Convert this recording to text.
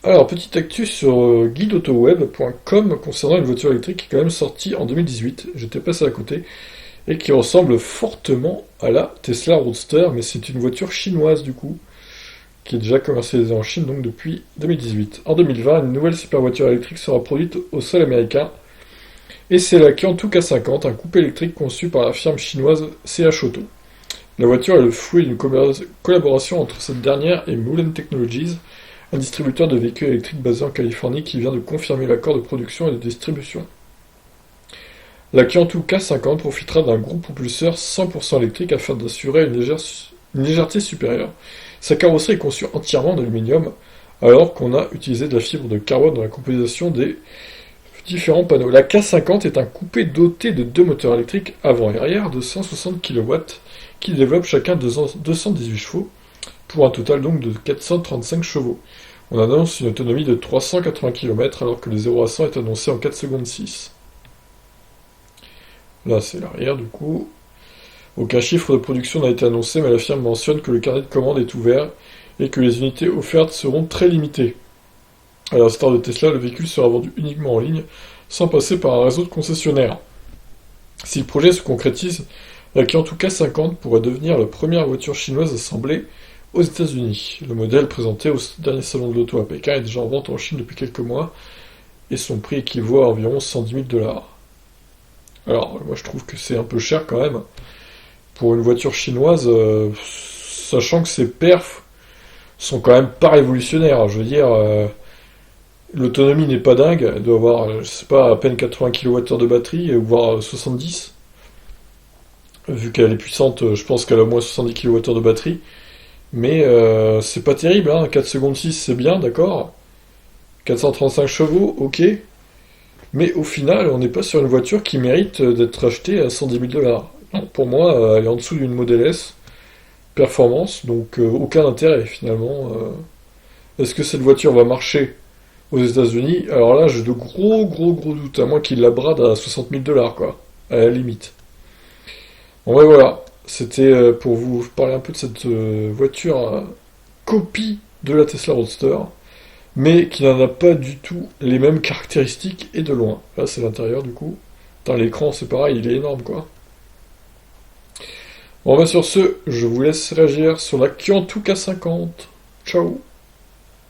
Alors, petite actu sur guideautoweb.com concernant une voiture électrique qui est quand même sortie en 2018, j'étais passé à côté, et qui ressemble fortement à la Tesla Roadster, mais c'est une voiture chinoise du coup, qui est déjà commercialisée en Chine donc depuis 2018. En 2020, une nouvelle super voiture électrique sera produite au sol américain, et c'est la Kiantu K50, un coupé électrique conçu par la firme chinoise CH Auto. La voiture est le fruit d'une collaboration entre cette dernière et Mullen Technologies, un distributeur de véhicules électriques basé en Californie qui vient de confirmer l'accord de production et de distribution. La Kiantu K50 profitera d'un gros propulseur 100% électrique afin d'assurer une légèreté supérieure. Sa carrosserie est conçue entièrement en aluminium, alors qu'on a utilisé de la fibre de carbone dans la composition des différents panneaux. La K50 est un coupé doté de deux moteurs électriques avant et arrière de 160 kW qui développent chacun 218 chevaux, pour un total donc de 435 chevaux. On annonce une autonomie de 380 km alors que le 0 à 100 est annoncé en 4 secondes 6. Là c'est l'arrière du coup. Aucun chiffre de production n'a été annoncé, mais la firme mentionne que le carnet de commandes est ouvert et que les unités offertes seront très limitées. À l'instar de Tesla, le véhicule sera vendu uniquement en ligne, sans passer par un réseau de concessionnaires. Si le projet se concrétise, la Kiantu K50 pourrait devenir la première voiture chinoise assemblée aux États-Unis. Le modèle présenté au dernier salon de l'auto à Pékin est déjà en vente en Chine depuis quelques mois et son prix équivaut à environ 110 000 dollars. Alors, moi je trouve que c'est un peu cher quand même pour une voiture chinoise, sachant que ses perfs sont quand même pas révolutionnaires. Je veux dire, l'autonomie n'est pas dingue, elle doit avoir, je sais pas, à peine 80 kWh de batterie, voire 70. Vu qu'elle est puissante, je pense qu'elle a au moins 70 kWh de batterie. Mais c'est pas terrible, hein. 4 secondes 6 c'est bien, d'accord. 435 chevaux, ok. Mais au final, on n'est pas sur une voiture qui mérite d'être achetée à 110 000 dollars. Non, pour moi, elle est en dessous d'une Model S performance, donc aucun intérêt finalement. Est-ce que cette voiture va marcher aux États-Unis? Alors là, j'ai de gros doutes, à moins qu'il la brade à 60 000 dollars, quoi, à la limite. Bon, ouais, voilà, c'était pour vous parler un peu de cette voiture copie de la Tesla Roadster, mais qui n'en a pas du tout les mêmes caractéristiques et de loin. Là, c'est l'intérieur du coup. Putain, l'écran, c'est pareil, il est énorme, quoi. Bon, bah sur ce, je vous laisse réagir sur la Kiantu K50. Ciao.